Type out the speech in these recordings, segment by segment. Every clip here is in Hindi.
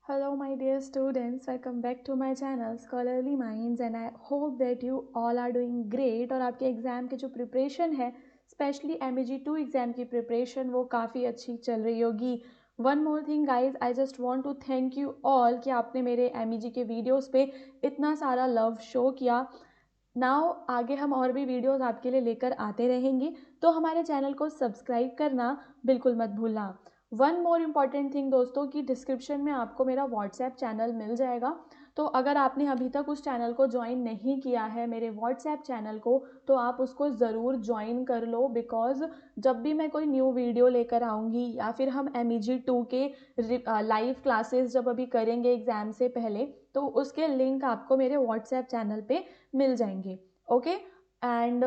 Hello, my dear students. Welcome back to my channel Scholarly Minds and I hope that you all are doing great और आपके एग्ज़ाम की जो प्रिपरेशन है स्पेशली MEG 2 एग्ज़ाम की प्रिपरेशन वो काफ़ी अच्छी चल रही होगी. One more thing guys, I just want to thank you all कि आपने मेरे MEG के वीडियोस पे इतना सारा लव शो किया. नाउ आगे हम और भी वीडियोस आपके लिए लेकर आते रहेंगे, तो हमारे चैनल को सब्सक्राइब करना बिल्कुल मत भूलना. वन मोर इम्पॉर्टेंट थिंग दोस्तों कि डिस्क्रिप्शन में आपको मेरा व्हाट्सएप चैनल मिल जाएगा. तो अगर आपने अभी तक उस चैनल को ज्वाइन नहीं किया है, मेरे व्हाट्सएप चैनल को, तो आप उसको ज़रूर ज्वाइन कर लो. बिकॉज जब भी मैं कोई न्यू वीडियो लेकर आऊँगी या फिर हम MEG 2 के लाइव क्लासेस जब अभी करेंगे एग्ज़ाम से पहले, तो उसके लिंक आपको मेरे व्हाट्सएप चैनल पे मिल जाएंगे. ओके. एंड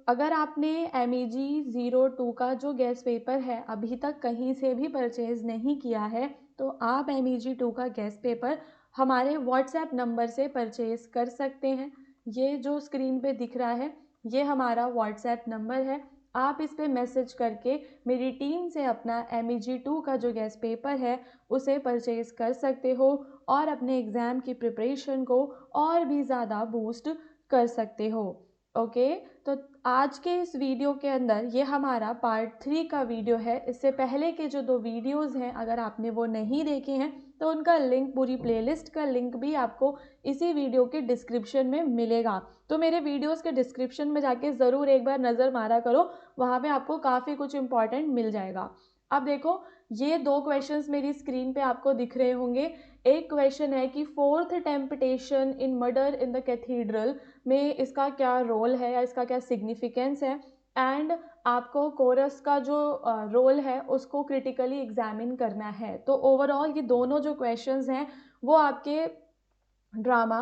अगर आपने MEG 02 का जो गैस पेपर है अभी तक कहीं से भी परचेज़ नहीं किया है, तो आप MEG 2 का गैस पेपर हमारे व्हाट्सएप नंबर से परचेज़ कर सकते हैं. ये जो स्क्रीन पे दिख रहा है ये हमारा व्हाट्सएप नंबर है. आप इस पे मैसेज करके मेरी टीम से अपना MEG 2 का जो गैस पेपर है उसे परचेज़ कर सकते हो और अपने एग्ज़ाम की प्रिपरेशन को और भी ज़्यादा बूस्ट कर सकते हो. ओके. तो आज के इस वीडियो के अंदर ये हमारा पार्ट 3 का वीडियो है. इससे पहले के जो 2 वीडियोस हैं अगर आपने वो नहीं देखे हैं तो उनका लिंक, पूरी प्लेलिस्ट का लिंक भी आपको इसी वीडियो के डिस्क्रिप्शन में मिलेगा. तो मेरे वीडियोस के डिस्क्रिप्शन में जाके ज़रूर एक बार नज़र मारा करो, वहाँ पे आपको काफ़ी कुछ इंपॉर्टेंट मिल जाएगा. अब देखो, ये 2 क्वेश्चंस मेरी स्क्रीन पे आपको दिख रहे होंगे. एक क्वेश्चन है कि fourth temptation in murder in the cathedral में इसका क्या रोल है या इसका क्या सिग्निफिकेंस है. एंड आपको कोरस का जो रोल है उसको क्रिटिकली एग्जामिन करना है. तो ओवरऑल ये दोनों जो क्वेश्चंस हैं वो आपके drama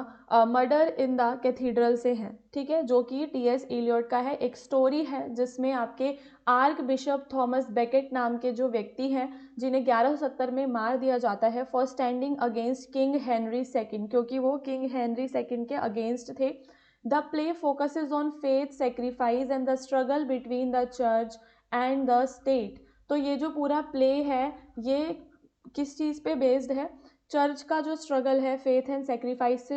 murder in the cathedral से है. ठीक है, जो कि TS इलियट का है. एक स्टोरी है जिसमें आपके आर्क बिशप थॉमस बेकेट नाम के जो व्यक्ति हैं जिन्हें 1170 में मार दिया जाता है for standing against king Henry second, क्योंकि वो किंग हेनरी सेकंड के अगेंस्ट थे. The play focuses on faith, sacrifice and the struggle between the church and the state. तो ये जो पूरा प्ले है ये किस चीज़ पे बेस्ड है? चर्च का जो स्ट्रगल है फेथ एंड सेक्रीफाइस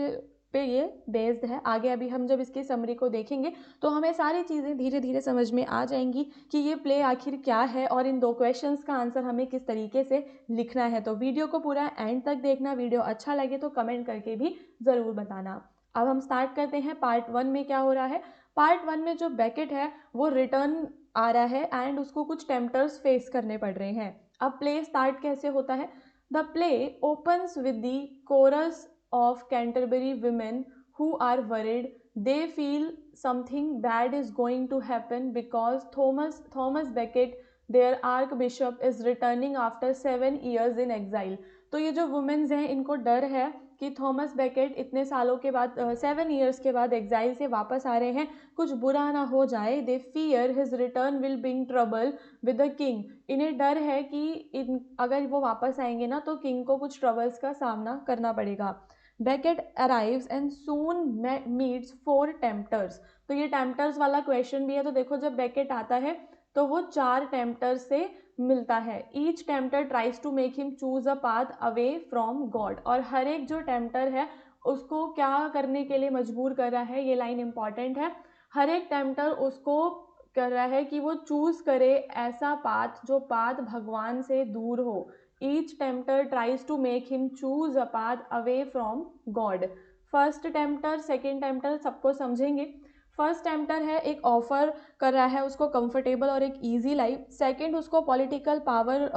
पे ये बेस्ड है. आगे अभी हम जब इसकी समरी को देखेंगे तो हमें सारी चीज़ें धीरे धीरे समझ में आ जाएंगी कि ये प्ले आखिर क्या है और इन 2 क्वेश्चंस का आंसर हमें किस तरीके से लिखना है. तो वीडियो को पूरा एंड तक देखना. वीडियो अच्छा लगे तो कमेंट करके भी ज़रूर बताना. अब हम स्टार्ट करते हैं. पार्ट 1 में क्या हो रहा है? पार्ट 1 में जो बेकेट है वो रिटर्न आ रहा है एंड उसको कुछ टेम्पटर्स फेस करने पड़ रहे हैं. अब प्ले स्टार्ट कैसे होता है? The play opens with the chorus of Canterbury women who are worried. They feel something bad is going to happen because Thomas Becket, their archbishop, is returning after 7 years in exile. तो ये जो वुमेन्स हैं इनको डर है कि थॉमस बेकेट इतने सालों के बाद 7 ईयर्स के बाद एग्जाइल से वापस आ रहे हैं, कुछ बुरा ना हो जाए. दे fear his return will bring trouble with the king. इन्हें डर है कि अगर वो वापस आएंगे ना तो किंग को कुछ ट्रबल्स का सामना करना पड़ेगा. Beckett arrives and soon meets 4 टेम्पटर्स. तो ये टेम्पटर्स वाला क्वेश्चन भी है. तो देखो, जब बेकेट आता है तो वो 4 टेम्पटर्स से मिलता है. Each tempter tries to make him choose a path away from God. और हर एक जो टेम्पटर है उसको क्या करने के लिए मजबूर कर रहा है, ये लाइन इंपॉर्टेंट है. हर एक टेम्पटर उसको कर रहा है कि वो चूज करे ऐसा पाथ जो पाथ भगवान से दूर हो. Each tempter tries to make him choose a path away from God. First tempter, second tempter सबको समझेंगे. फर्स्ट टेम्पटर है एक ऑफर कर रहा है उसको कंफर्टेबल और एक इजी लाइफ. सेकंड उसको पॉलिटिकल पावर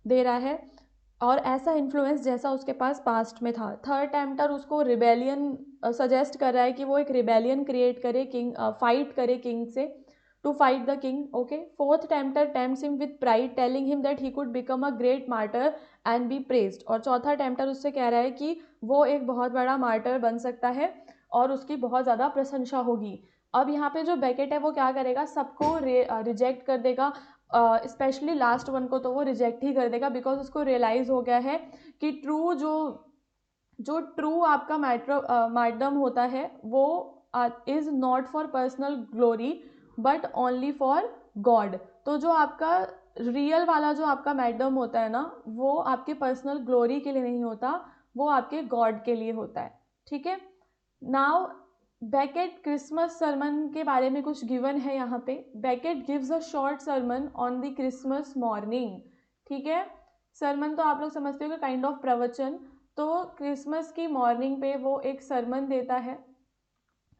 दे रहा है और ऐसा इन्फ्लुएंस जैसा उसके पास पास्ट में था. थर्ड टेम्पटर उसको रिबेलियन सजेस्ट कर रहा है कि वो एक रिबेलियन क्रिएट करे, किंग फाइट करे किंग से, to fight the king. Okay. Fourth tempter tempts him with pride, telling him that he could become a great martyr and be praised. और चौथा टेम्पटर उससे कह रहा है कि वो एक बहुत बड़ा मार्टर बन सकता है और उसकी बहुत ज़्यादा प्रशंसा होगी. अब यहाँ पे जो बेकेट है वो क्या करेगा, सबको रिजेक्ट कर देगा. स्पेशली लास्ट वन को तो वो रिजेक्ट ही कर देगा बिकॉज उसको रियलाइज़ हो गया है कि ट्रू जो जो ट्रू आपका मार्टरडम होता है वो is not for personal glory but only for God. तो जो आपका रियल वाला जो आपका मैडम होता है ना, वो आपके पर्सनल ग्लोरी के लिए नहीं होता, वो आपके गॉड के लिए होता है, ठीक है। नाउ बेकेट क्रिसमस सरमन के बारे में कुछ गिवन है यहाँ पे। Becket gives a short sermon on the Christmas morning, ठीक है। सरमन तो आप लोग समझते हो कि काइंड ऑफ प्रवचन, तो क्रिसमस की मॉर्निंग पे वो एक सरमन देता है।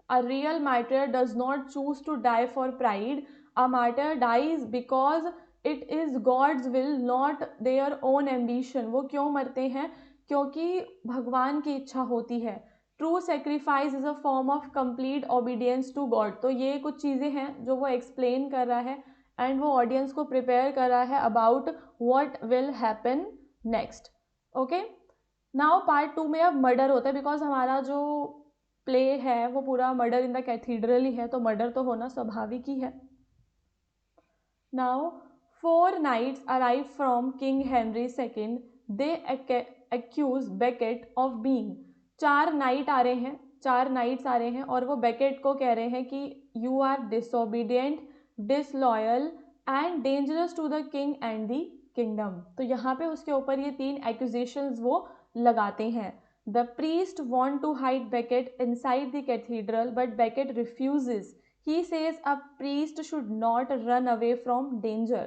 A real martyr does not choose to die for pride. A martyr dies because it is God's will, not their own ambition. वो क्यों मरते हैं? क्योंकि भगवान की इच्छा होती है। True sacrifice is a form of complete obedience to God. तो ये कुछ चीज़ें हैं जो वो एक्सप्लेन कर रहा है एंड वो ऑडियंस को प्रिपेयर कर रहा है about what will happen next. Okay, now part 2 में अब मर्डर होता है, बिकॉज हमारा जो प्ले है वो पूरा मर्डर इन द कैथीड्रल ही है, तो मर्डर तो होना स्वाभाविक ही है। Now 4 knights arrive from King Henry second, they accuse Becket of being. 4 knight आ रहे हैं, 4 नाइट्स आ रहे हैं और वो बेकेट को कह रहे हैं कि you are disobedient, disloyal and dangerous to the king and the kingdom. तो यहाँ पे उसके ऊपर ये 3 एक्यूजेशंस वो लगाते हैं। The priest want to hide Becket inside the cathedral, but Becket refuses. He says a priest should not run away from danger.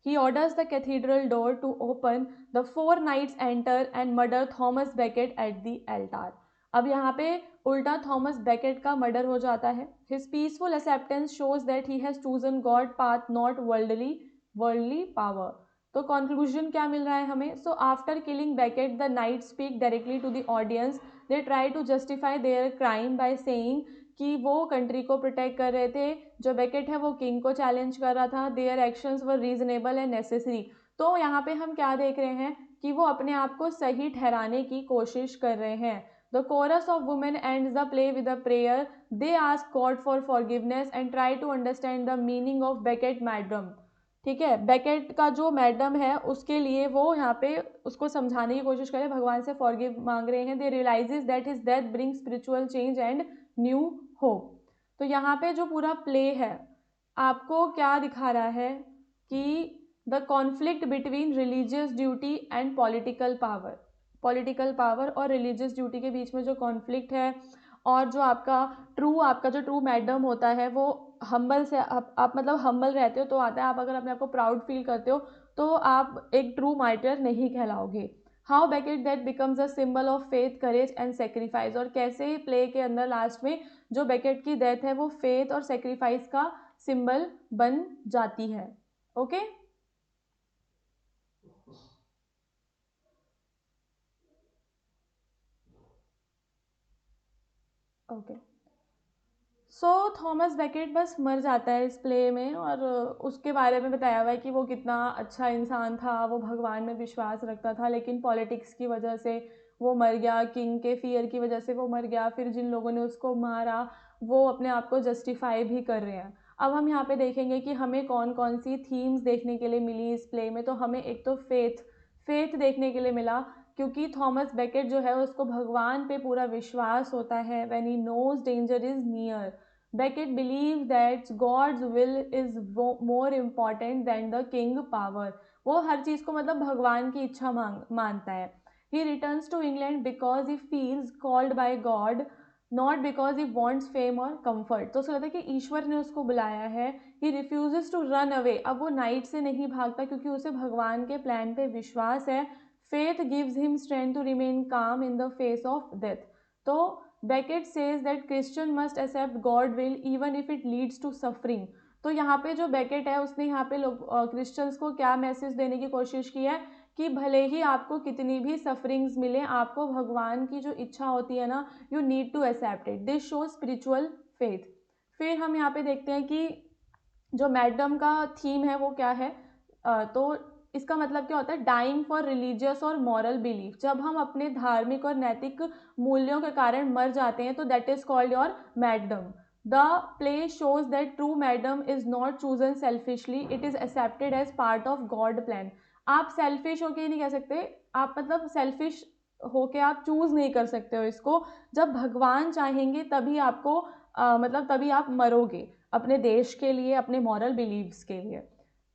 He orders the cathedral door to open. The 4 knights enter and murder Thomas Becket at the altar. अब यहाँ पे उल्टा थॉमस बेकेट का मर्डर हो जाता है। His peaceful acceptance shows that he has chosen God path, not worldly power. तो कंक्लूजन क्या मिल रहा है हमें? So after killing Becket the knight speak directly to the audience. They try to justify their crime by saying कि वो कंट्री को प्रोटेक्ट कर रहे थे, जो बेकेट है वो किंग को चैलेंज कर रहा था, their actions were reasonable and necessary. तो यहाँ पे हम क्या देख रहे हैं कि वो अपने आप को सही ठहराने की कोशिश कर रहे हैं। The chorus of women ends the play with a prayer, they ask God for forgiveness and try to understand the meaning of Becket martyrdom, ठीक है। बेकेट का जो मैडम है उसके लिए वो यहाँ पे उसको समझाने की कोशिश करें, भगवान से फॉरगिव मांग रहे हैं। They realises that his death bring spiritual change and new hope. तो यहाँ पे जो पूरा प्ले है आपको क्या दिखा रहा है कि the conflict between religious duty and political power और रिलीजियस ड्यूटी के बीच में जो कॉन्फ्लिक्ट है, और जो आपका जो ट्रू मैडम होता है वो हम्बल से आप मतलब हम्बल रहते हो तो आता है, आप अगर अपने आप को प्राउड फील करते हो तो आप एक ट्रू मार्टियर नहीं कहलाओगे। How Becket that becomes a symbol of faith, courage and sacrifice. और कैसे प्ले के अंदर लास्ट में जो बेकेट की डेथ है वो फेथ और सेक्रीफाइस का सिंबल बन जाती है। ओके ओके, सो थॉमस बेकेट बस मर जाता है इस प्ले में, और उसके बारे में बताया हुआ है कि वो कितना अच्छा इंसान था, वो भगवान में विश्वास रखता था, लेकिन पॉलिटिक्स की वजह से वो मर गया, किंग के फियर की वजह से वो मर गया। फिर जिन लोगों ने उसको मारा वो अपने आप को जस्टिफाई भी कर रहे हैं। अब हम यहाँ पे देखेंगे कि हमें कौन कौन सी थीम्स देखने के लिए मिली इस प्ले में। तो हमें एक तो फेथ देखने के लिए मिला, क्योंकि थॉमस बेकेट जो है उसको भगवान पे पूरा विश्वास होता है। When he knows danger is near, Beckett believes that God's will is more important than the king power. वो हर चीज़ को मतलब भगवान की इच्छा मानता है। He returns to England because he feels called by God, not because he wants fame or comfort. तो उसको लगता है कि ईश्वर ने उसको बुलाया है। He refuses to run away. अब वो नाइट से नहीं भागता क्योंकि उसे भगवान के प्लान पे विश्वास है। Faith gives him strength to remain calm in the face of death. तो Beckett says that Christian must accept God will even if it leads to suffering. तो यहाँ पे जो बेकेट है उसने यहाँ पे लोग क्रिश्चियंस को क्या मैसेज देने की कोशिश की है कि भले ही आपको कितनी भी सफरिंग्स मिले, आपको भगवान की जो इच्छा होती है ना, you need to accept it. This show spiritual faith. फिर हम यहाँ पे देखते हैं कि जो मैडम का थीम है वो क्या है। तो इसका मतलब क्या होता है? डाइंग फॉर रिलीजियस और मॉरल बिलीफ। जब हम अपने धार्मिक और नैतिक मूल्यों के कारण मर जाते हैं तो that is called your martyrdom. The play shows that true martyrdom is not chosen selfishly, it is accepted as part of God plan. आप सेल्फिश होके नहीं कह सकते, आप मतलब सेल्फिश होके आप चूज नहीं कर सकते हो इसको। जब भगवान चाहेंगे तभी आपको मतलब तभी आप मरोगे अपने देश के लिए, अपने मॉरल बिलीव्स के लिए।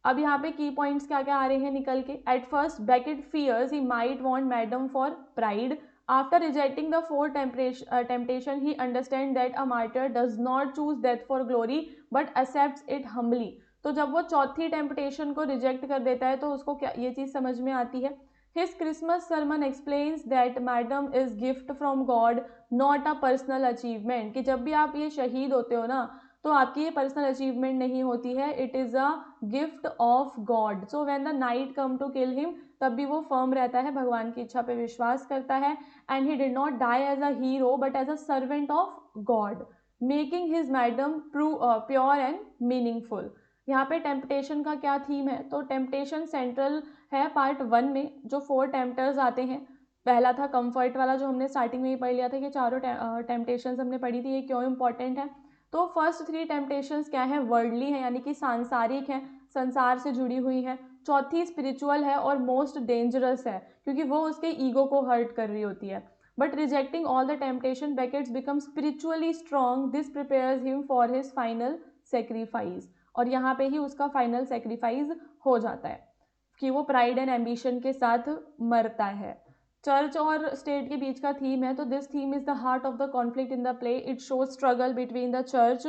अब यहाँ पे की पॉइंट्स क्या क्या आ रहे हैं निकल के. At first Becket fears he might want martyrdom for pride. After rejecting the four temptation he understand that a martyr does not choose death for glory but accepts it humbly. तो जब वो चौथी टेम्पटेशन को रिजेक्ट कर देता है तो उसको क्या ये चीज़ समझ में आती है. His Christmas sermon explains that martyrdom is gift from God, not a personal achievement. कि जब भी आप ये शहीद होते हो ना तो आपकी ये पर्सनल अचीवमेंट नहीं होती है, it is a gift of God. So when the knight come to kill him, तब भी वो फर्म रहता है, भगवान की इच्छा पे विश्वास करता है. And he did not die as a hero but as a servant of God, making his martyrdom pure and meaningful. यहाँ पे टेम्पटेशन का क्या थीम है, तो टेम्पटेशन सेंट्रल है पार्ट 1 में. जो 4 टेम्पटर्स आते हैं, पहला था कंफर्ट वाला जो हमने स्टार्टिंग में ही पढ़ लिया था कि चारों टेम्पटेशंस हमने पढ़ी थी, ये क्यों इंपॉर्टेंट है. तो फर्स्ट 3 टेम्पटेशंस क्या है, वर्ल्डली है यानी कि सांसारिक है, संसार से जुड़ी हुई है. चौथी स्पिरिचुअल है और मोस्ट डेंजरस है क्योंकि वो उसके ईगो को हर्ट कर रही होती है. But rejecting all the temptation Beckets become spiritually strong. This prepares him for his final sacrifice. और यहाँ पे ही उसका फाइनल सेक्रीफाइस हो जाता है कि वो प्राइड एंड एम्बिशन के साथ मरता है. चर्च और स्टेट के बीच का थीम है, तो this theme is the heart of the conflict in the play. It shows struggle between the church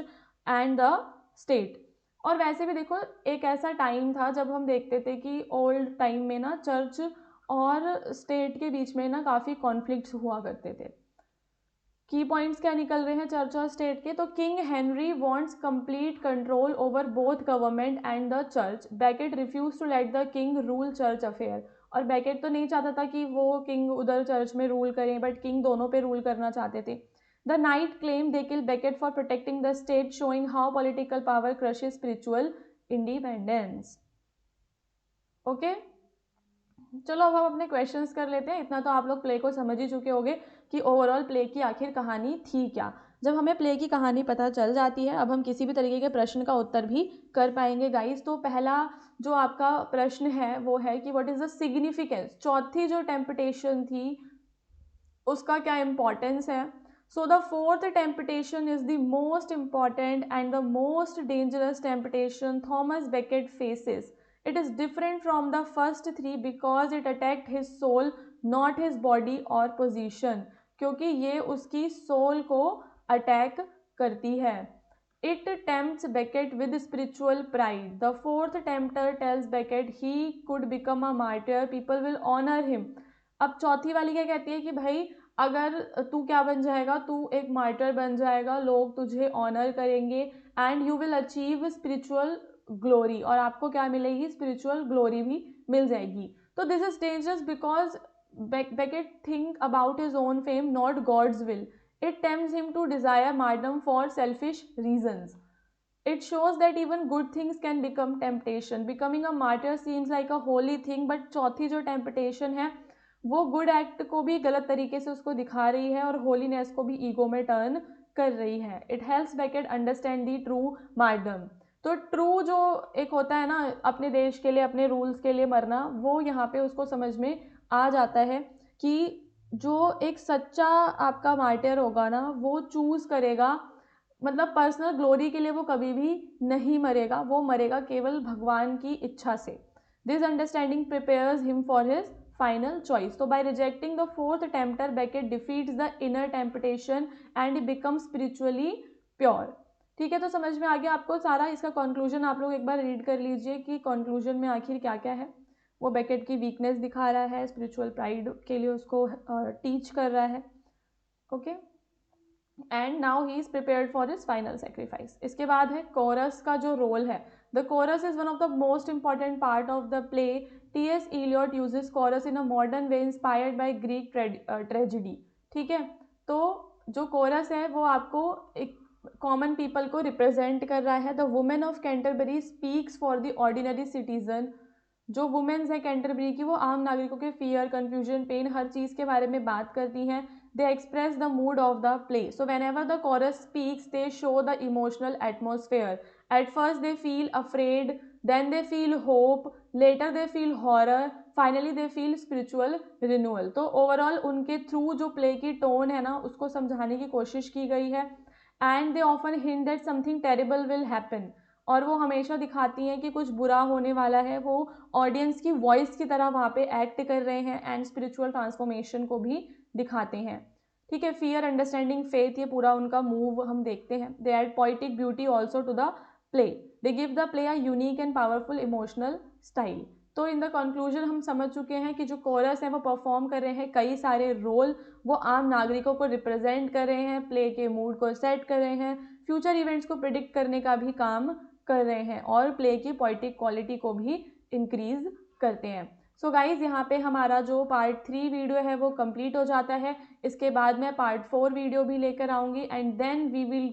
and the state. और वैसे भी देखो, एक ऐसा टाइम था जब हम देखते थे कि ओल्ड टाइम में ना चर्च और स्टेट के बीच में ना काफ़ी कॉन्फ्लिक्ट्स हुआ करते थे. की पॉइंट्स क्या निकल रहे हैं चर्च और स्टेट के, तो king Henry wants complete control over both government and the church. Becket refuse to let the king rule church affair. और बेकेट तो नहीं चाहता था कि वो किंग उधर चर्च में रूल करें, बट किंग दोनों पे रूल करना चाहते थे. The night claim they kill Beckett for protecting the state, showing how political power crushes spiritual independence. Okay, चलो अब हम अपने क्वेश्चंस कर लेते हैं. इतना तो आप लोग प्ले को समझ ही चुके होंगे कि ओवरऑल प्ले की आखिर कहानी थी क्या. जब हमें प्ले की कहानी पता चल जाती है, अब हम किसी भी तरीके के प्रश्न का उत्तर भी कर पाएंगे गाइस. तो पहला जो आपका प्रश्न है वो है कि व्हाट इज़ द सिग्निफिकेंस. चौथी जो टेम्पटेशन थी उसका क्या इम्पॉर्टेंस है. So the fourth temptation is the most important and the most dangerous temptation Thomas Beckett faces. It is different from the first 3 because it attacked his soul, not his body or position. क्योंकि ये उसकी सोल को अटैक करती है. It tempts Becket with spiritual pride. The fourth tempter tells Becket he could become a martyr. People will honor him. अब चौथी वाली क्या कहती है कि भाई अगर तू क्या बन जाएगा, तू एक मार्टर बन जाएगा, लोग तुझे ऑनर करेंगे and you will achieve spiritual glory. और आपको क्या मिलेगी, स्पिरिचुअल ग्लोरी भी मिल जाएगी. तो this is dangerous because Becket think about his own fame, not God's will. It tempts him to desire martyrdom for selfish reasons. It shows that even good things can become temptation. Becoming a martyr seems like a holy thing, but चौथी जो temptation है वो गुड एक्ट को भी गलत तरीके से उसको दिखा रही है और होलीनेस को भी ईगो में टर्न कर रही है. It helps Beckett understand the true martyrdom. तो ट्रू जो एक होता है ना, अपने देश के लिए अपने रूल्स के लिए मरना, वो यहाँ पे उसको समझ में आ जाता है कि जो एक सच्चा आपका मार्टियर होगा ना वो चूज करेगा, मतलब पर्सनल ग्लोरी के लिए वो कभी भी नहीं मरेगा, वो मरेगा केवल भगवान की इच्छा से. This understanding prepares him for his final choice. तो by rejecting the fourth tempter Becket defeats the inner temptation and become spiritually pure. ठीक है, तो समझ में आ गया आपको सारा. इसका कंक्लूजन आप लोग एक बार रीड कर लीजिए कि कंक्लूजन में आखिर क्या क्या है. वो बेकेट की वीकनेस दिखा रहा है, स्पिरिचुअल प्राइड के लिए उसको टीच कर रहा है. Okay, and now he is prepared for his final sacrifice. इसके बाद है कोरस का जो रोल है. The coarse is one of the most important part of the play. T.S. Eliot uses chorus in a modern way inspired by Greek tragedy. ठीक है, तो जो कोरस है वो आपको एक कॉमन पीपल को रिप्रेजेंट कर रहा है. The women of Canterbury speaks for the ordinary citizen. जो वुमेन्स है कैंटरबरी की वो आम नागरिकों के फियर, कन्फ्यूजन, पेन, हर चीज़ के बारे में बात करती हैं. They express the mood of the play. So whenever the chorus speaks they show the emotional atmosphere. At first they feel afraid, then they feel hope, later they feel horror, finally they feel spiritual renewal. तो ओवरऑल उनके थ्रू जो प्ले की टोन है ना उसको समझाने की कोशिश की गई है. And they often hint that something terrible will happen. और वो हमेशा दिखाती हैं कि कुछ बुरा होने वाला है, वो ऑडियंस की वॉइस की तरह वहाँ पे एक्ट कर रहे हैं एंड स्पिरिचुअल ट्रांसफॉर्मेशन को भी दिखाते हैं। ठीक है, फियर, अंडरस्टैंडिंग, फेथ, ये पूरा उनका मूव हम देखते हैं। They add poetic beauty also to the play, they give the play a unique and powerful emotional style. तो इन द कंक्लूजन हम समझ चुके हैं कि जो कोरस है वो परफॉर्म कर रहे हैं कई सारे रोल, वो आम नागरिकों को रिप्रेजेंट कर रहे हैं, प्ले के मूड को सेट कर रहे हैं, फ्यूचर इवेंट्स को प्रिडिक्ट करने का भी काम कर रहे हैं और प्ले की पोइटिक क्वालिटी को भी इंक्रीज करते हैं। सो गाइज, यहाँ पे हमारा जो पार्ट 3 वीडियो है वो कंप्लीट हो जाता है। इसके बाद मैं पार्ट 4 वीडियो भी लेकर आऊँगी and then we will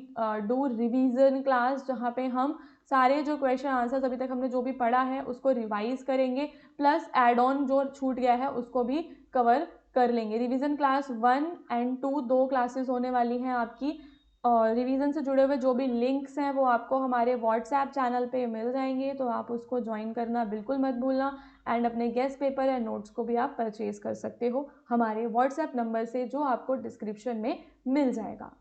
do revision class, जहाँ पे हम सारे जो क्वेश्चन आंसर्स अभी तक हमने जो भी पढ़ा है उसको रिवाइज करेंगे, प्लस एड ऑन जो छूट गया है उसको भी कवर कर लेंगे। रिवीजन क्लास 1 एंड 2 दो क्लासेस होने वाली हैं आपकी, और रिवीजन से जुड़े हुए जो भी लिंक्स हैं वो आपको हमारे व्हाट्सएप चैनल पे मिल जाएंगे, तो आप उसको ज्वाइन करना बिल्कुल मत भूलना। एंड अपने गेस्ट पेपर या नोट्स को भी आप परचेज कर सकते हो हमारे व्हाट्सएप नंबर से, जो आपको डिस्क्रिप्शन में मिल जाएगा।